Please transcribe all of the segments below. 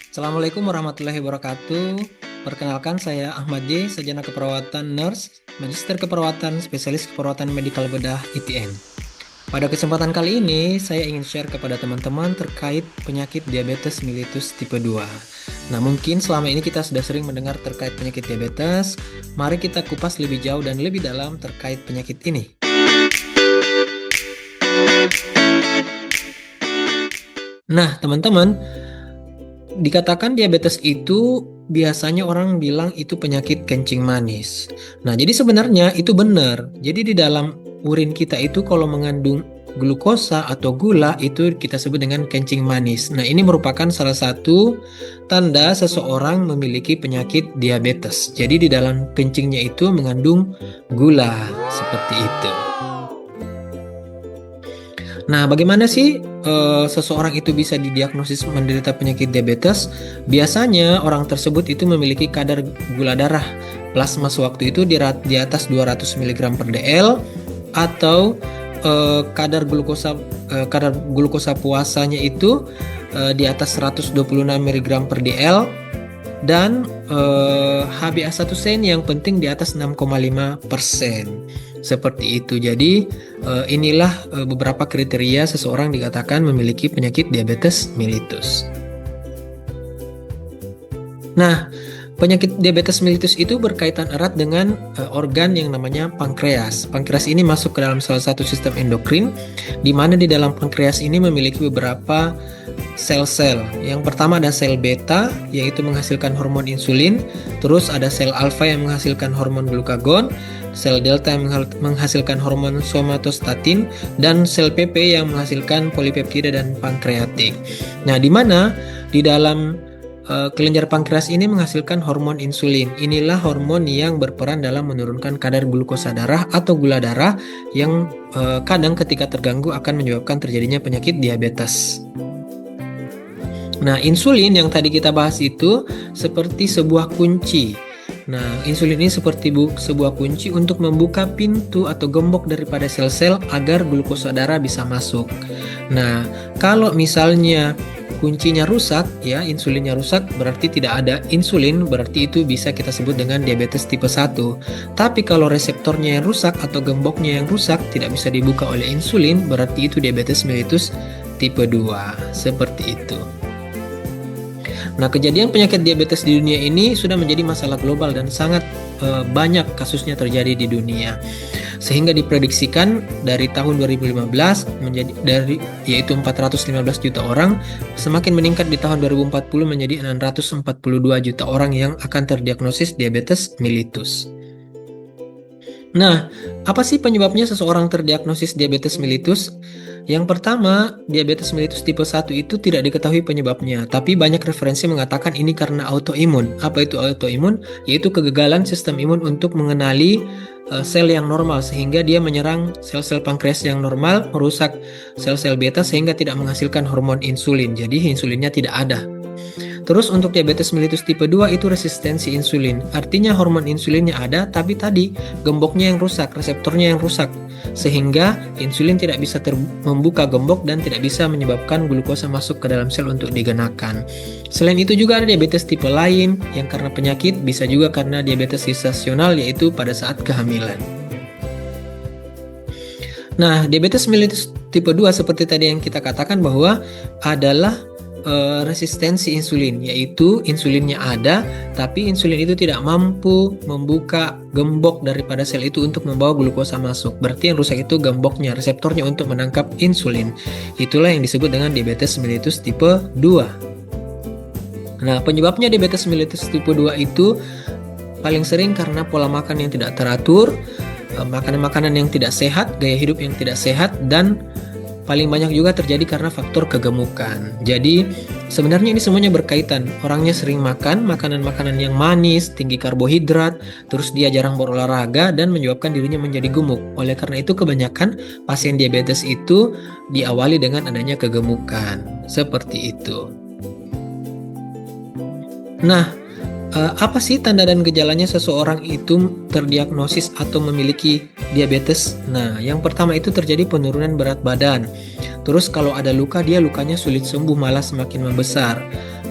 Assalamualaikum warahmatullahi wabarakatuh. Perkenalkan saya Ahmad J, sarjana keperawatan nurse, magister keperawatan, spesialis keperawatan medikal bedah ITN. Pada kesempatan kali ini, saya ingin share kepada teman-teman terkait penyakit diabetes mellitus tipe 2. Nah, mungkin selama ini kita sudah sering mendengar terkait penyakit diabetes. Mari kita kupas lebih jauh dan lebih dalam terkait penyakit ini. Nah, teman-teman, dikatakan diabetes itu biasanya orang bilang itu penyakit kencing manis. Nah, jadi sebenarnya itu benar. Jadi di dalam urin kita itu kalau mengandung glukosa atau gula itu kita sebut dengan kencing manis. Nah, ini merupakan salah satu tanda seseorang memiliki penyakit diabetes. Jadi di dalam kencingnya itu mengandung gula, seperti itu. Nah, bagaimana sih seseorang itu bisa didiagnosis menderita penyakit diabetes? Biasanya orang tersebut itu memiliki kadar gula darah plasma sewaktu itu di atas 200 mg per dl atau kadar glukosa puasanya itu di atas 126 mg per dl dan HbA1c yang penting di atas 6,5%. Seperti itu. Jadi inilah beberapa kriteria seseorang dikatakan memiliki penyakit diabetes mellitus. Nah, penyakit diabetes mellitus itu berkaitan erat dengan organ yang namanya pankreas. Pankreas ini masuk ke dalam salah satu sistem endokrin, di mana di dalam pankreas ini memiliki beberapa sel-sel. Yang pertama ada sel beta, yaitu menghasilkan hormon insulin. Terus ada sel alfa yang menghasilkan hormon glukagon, sel delta yang menghasilkan hormon somatostatin, dan sel PP yang menghasilkan polipeptida dan pankreatik. Nah, di mana di dalam kelenjar pankreas ini menghasilkan hormon insulin. Inilah hormon yang berperan dalam menurunkan kadar glukosa darah atau gula darah yang kadang ketika terganggu akan menyebabkan terjadinya penyakit diabetes. Nah, insulin yang tadi kita bahas itu seperti sebuah kunci. Nah, insulin ini seperti sebuah kunci untuk membuka pintu atau gembok daripada sel-sel agar glukosa darah bisa masuk. Nah, kalau misalnya kuncinya rusak, ya insulinnya rusak, berarti tidak ada insulin, berarti itu bisa kita sebut dengan diabetes tipe 1. Tapi kalau reseptornya yang rusak atau gemboknya yang rusak, tidak bisa dibuka oleh insulin, berarti itu diabetes mellitus tipe 2. Seperti itu. Nah, kejadian penyakit diabetes di dunia ini sudah menjadi masalah global dan sangat banyak kasusnya terjadi di dunia. Sehingga diprediksikan dari tahun 2015 yaitu 415 juta orang, semakin meningkat di tahun 2040 menjadi 642 juta orang yang akan terdiagnosis diabetes mellitus. Nah, apa sih penyebabnya seseorang terdiagnosis diabetes mellitus? Yang pertama, diabetes mellitus tipe 1 itu tidak diketahui penyebabnya, tapi banyak referensi mengatakan ini karena autoimun. Apa itu autoimun? Yaitu kegagalan sistem imun untuk mengenali sel yang normal sehingga dia menyerang sel-sel pankreas yang normal, merusak sel-sel beta sehingga tidak menghasilkan hormon insulin. Jadi insulinnya tidak ada. Terus untuk diabetes mellitus tipe 2 itu resistensi insulin. Artinya hormon insulinnya ada, tapi tadi gemboknya yang rusak, reseptornya yang rusak. Sehingga insulin tidak bisa membuka gembok dan tidak bisa menyebabkan glukosa masuk ke dalam sel untuk digenakan. Selain itu juga ada diabetes tipe lain yang karena penyakit, bisa juga karena diabetes gestasional yaitu pada saat kehamilan. Nah, diabetes mellitus tipe 2 seperti tadi yang kita katakan bahwa adalah resistensi insulin, yaitu insulinnya ada tapi insulin itu tidak mampu membuka gembok daripada sel itu untuk membawa glukosa masuk. Berarti yang rusak itu gemboknya, reseptornya untuk menangkap insulin. Itulah yang disebut dengan diabetes mellitus tipe 2. Nah, penyebabnya diabetes mellitus tipe 2 itu paling sering karena pola makan yang tidak teratur, makanan-makanan yang tidak sehat, gaya hidup yang tidak sehat, dan paling banyak juga terjadi karena faktor kegemukan. Jadi sebenarnya ini semuanya berkaitan. Orangnya sering makan makanan-makanan yang manis, tinggi karbohidrat, terus dia jarang berolahraga dan menyebabkan dirinya menjadi gemuk. Oleh karena itu kebanyakan pasien diabetes itu diawali dengan adanya kegemukan. Seperti itu. Nah, apa sih tanda dan gejalanya seseorang itu terdiagnosis atau memiliki diabetes? Nah, yang pertama itu terjadi penurunan berat badan. Terus kalau ada luka, lukanya sulit sembuh, malah semakin membesar.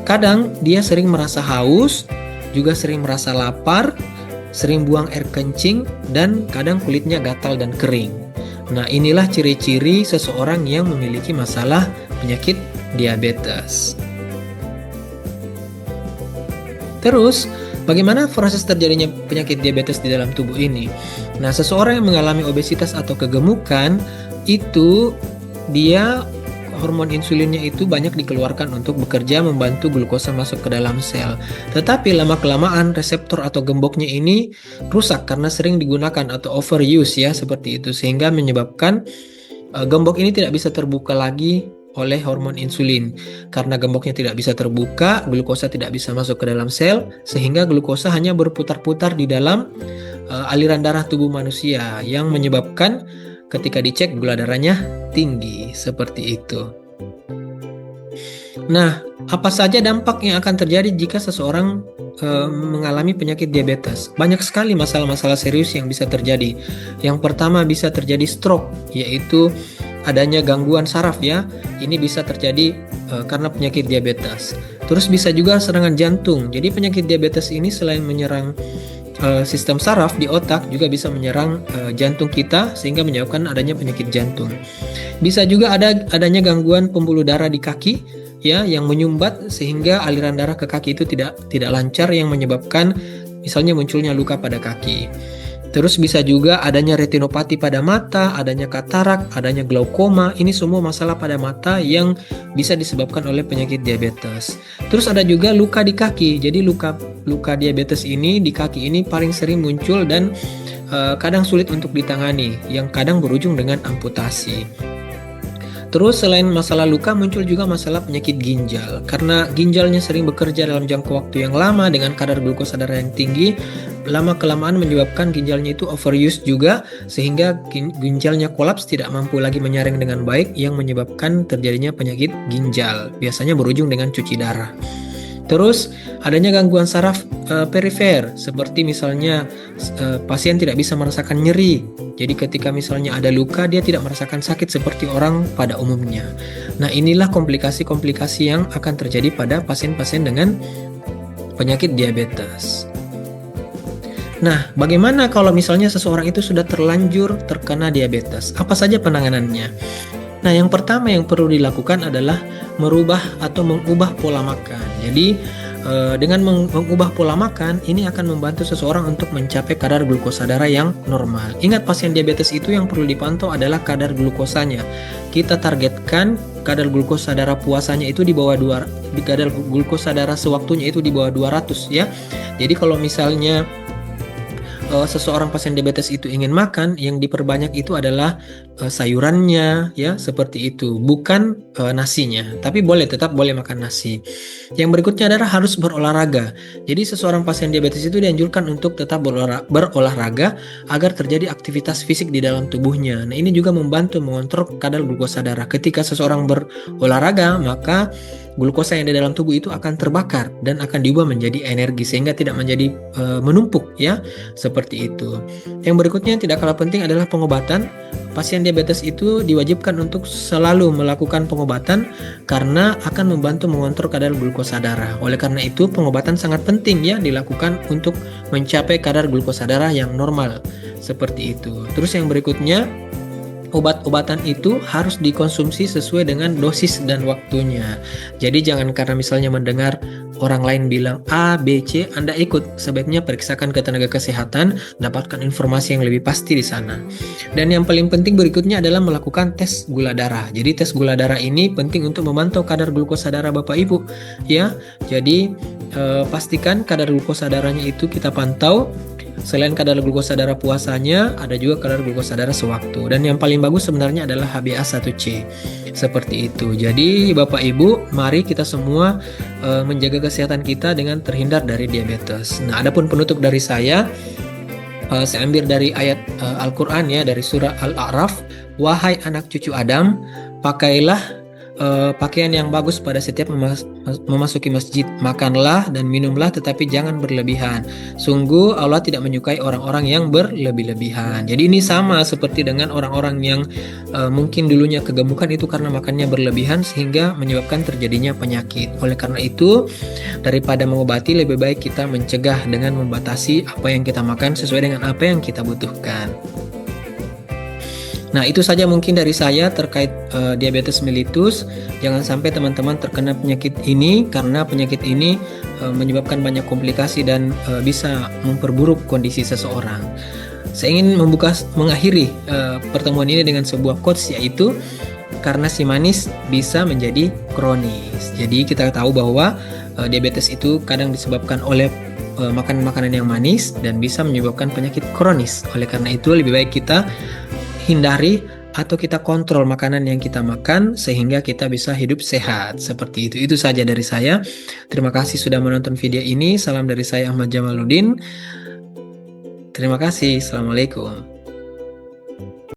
Kadang dia sering merasa haus, juga sering merasa lapar, sering buang air kencing, dan kadang kulitnya gatal dan kering. Nah, inilah ciri-ciri seseorang yang memiliki masalah penyakit diabetes. Terus, bagaimana proses terjadinya penyakit diabetes di dalam tubuh ini? Nah, seseorang yang mengalami obesitas atau kegemukan itu dia hormon insulinnya itu banyak dikeluarkan untuk bekerja membantu glukosa masuk ke dalam sel. Tetapi lama-kelamaan reseptor atau gemboknya ini rusak karena sering digunakan atau overuse ya, seperti itu, sehingga menyebabkan gembok ini tidak bisa terbuka lagi oleh hormon insulin. Karena gemboknya tidak bisa terbuka, glukosa tidak bisa masuk ke dalam sel, sehingga glukosa hanya berputar-putar di dalam aliran darah tubuh manusia yang menyebabkan ketika dicek gula darahnya tinggi, seperti itu. Nah, apa saja dampak yang akan terjadi jika seseorang mengalami penyakit diabetes? Banyak sekali masalah-masalah serius yang bisa terjadi. Yang pertama bisa terjadi stroke, yaitu adanya gangguan saraf ya. Ini bisa terjadi karena penyakit diabetes. Terus bisa juga serangan jantung. Jadi penyakit diabetes ini selain menyerang sistem saraf di otak, juga bisa menyerang jantung kita sehingga menyebabkan adanya penyakit jantung. Bisa juga adanya gangguan pembuluh darah di kaki ya, yang menyumbat sehingga aliran darah ke kaki itu tidak lancar, yang menyebabkan misalnya munculnya luka pada kaki. Terus bisa juga adanya retinopati pada mata, adanya katarak, adanya glaukoma. Ini semua masalah pada mata yang bisa disebabkan oleh penyakit diabetes. Terus ada juga luka di kaki. Jadi luka diabetes ini di kaki ini paling sering muncul dan kadang sulit untuk ditangani, yang kadang berujung dengan amputasi. Terus selain masalah luka, muncul juga masalah penyakit ginjal. Karena ginjalnya sering bekerja dalam jangka waktu yang lama dengan kadar glukosa darah yang tinggi, lama-kelamaan menyebabkan ginjalnya itu overuse juga, sehingga ginjalnya kolaps, tidak mampu lagi menyaring dengan baik, yang menyebabkan terjadinya penyakit ginjal. Biasanya berujung dengan cuci darah. Terus adanya gangguan saraf perifer, seperti misalnya pasien tidak bisa merasakan nyeri. Jadi ketika misalnya ada luka, dia tidak merasakan sakit seperti orang pada umumnya. Nah, inilah komplikasi-komplikasi yang akan terjadi pada pasien-pasien dengan penyakit diabetes. Nah, bagaimana kalau misalnya seseorang itu sudah terlanjur terkena diabetes? Apa saja penanganannya? Nah, yang pertama yang perlu dilakukan adalah merubah atau mengubah pola makan. Jadi, dengan mengubah pola makan, ini akan membantu seseorang untuk mencapai kadar glukosa darah yang normal. Ingat, pasien diabetes itu yang perlu dipantau adalah kadar glukosanya. Kita targetkan kadar glukosa darah puasanya itu di bawah kadar glukosa darah sewaktunya itu di bawah 200 ya. Jadi kalau misalnya seseorang pasien diabetes itu ingin makan, yang diperbanyak itu adalah sayurannya ya, seperti itu, bukan nasinya. Tapi tetap boleh makan nasi. Yang berikutnya adalah harus berolahraga. Jadi seseorang pasien diabetes itu dianjurkan untuk tetap berolahraga agar terjadi aktivitas fisik di dalam tubuhnya. Nah, ini juga membantu mengontrol kadar glukosa darah. Ketika seseorang berolahraga, maka glukosa yang di dalam tubuh itu akan terbakar dan akan diubah menjadi energi, sehingga tidak menjadi menumpuk ya, seperti itu. Yang berikutnya yang tidak kalah penting adalah pengobatan. Pasien diabetes itu diwajibkan untuk selalu melakukan pengobatan karena akan membantu mengontrol kadar glukosa darah. Oleh karena itu, pengobatan sangat penting ya dilakukan untuk mencapai kadar glukosa darah yang normal, seperti itu. Terus yang berikutnya, obat-obatan itu harus dikonsumsi sesuai dengan dosis dan waktunya. Jadi jangan karena misalnya mendengar orang lain bilang A, B, C, Anda ikut. Sebaiknya periksakan ke tenaga kesehatan, dapatkan informasi yang lebih pasti di sana. Dan yang paling penting berikutnya adalah melakukan tes gula darah. Jadi tes gula darah ini penting untuk memantau kadar glukosa darah Bapak Ibu ya. Jadi pastikan kadar glukosa darahnya itu kita pantau. Selain kadar glukosa darah puasanya, ada juga kadar glukosa darah sewaktu. Dan yang paling bagus sebenarnya adalah HbA1c. Seperti itu. Jadi Bapak Ibu, mari kita semua menjaga kesehatan kita dengan terhindar dari diabetes. Nah, adapun penutup dari saya ambil dari ayat Al-Quran ya, dari surah Al-A'raf. Wahai anak cucu Adam, pakailah pakaian yang bagus pada setiap memasuki masjid. Makanlah dan minumlah tetapi jangan berlebihan. Sungguh Allah tidak menyukai orang-orang yang berlebih-lebihan. Jadi ini sama seperti dengan orang-orang yang mungkin dulunya kegemukan itu karena makannya berlebihan sehingga menyebabkan terjadinya penyakit. Oleh karena itu, daripada mengobati lebih baik kita mencegah dengan membatasi apa yang kita makan sesuai dengan apa yang kita butuhkan. Nah, itu saja mungkin dari saya terkait diabetes mellitus. Jangan sampai teman-teman terkena penyakit ini, karena penyakit ini menyebabkan banyak komplikasi dan bisa memperburuk kondisi seseorang. Saya ingin mengakhiri pertemuan ini dengan sebuah quotes, yaitu karena si manis bisa menjadi kronis. Jadi kita tahu bahwa diabetes itu kadang disebabkan oleh makan makanan yang manis dan bisa menyebabkan penyakit kronis. Oleh karena itu lebih baik kita hindari atau kita kontrol makanan yang kita makan sehingga kita bisa hidup sehat. Seperti itu. Itu saja dari saya. Terima kasih sudah menonton video ini. Salam dari saya Ahmad Jamaluddin. Terima kasih. Assalamualaikum.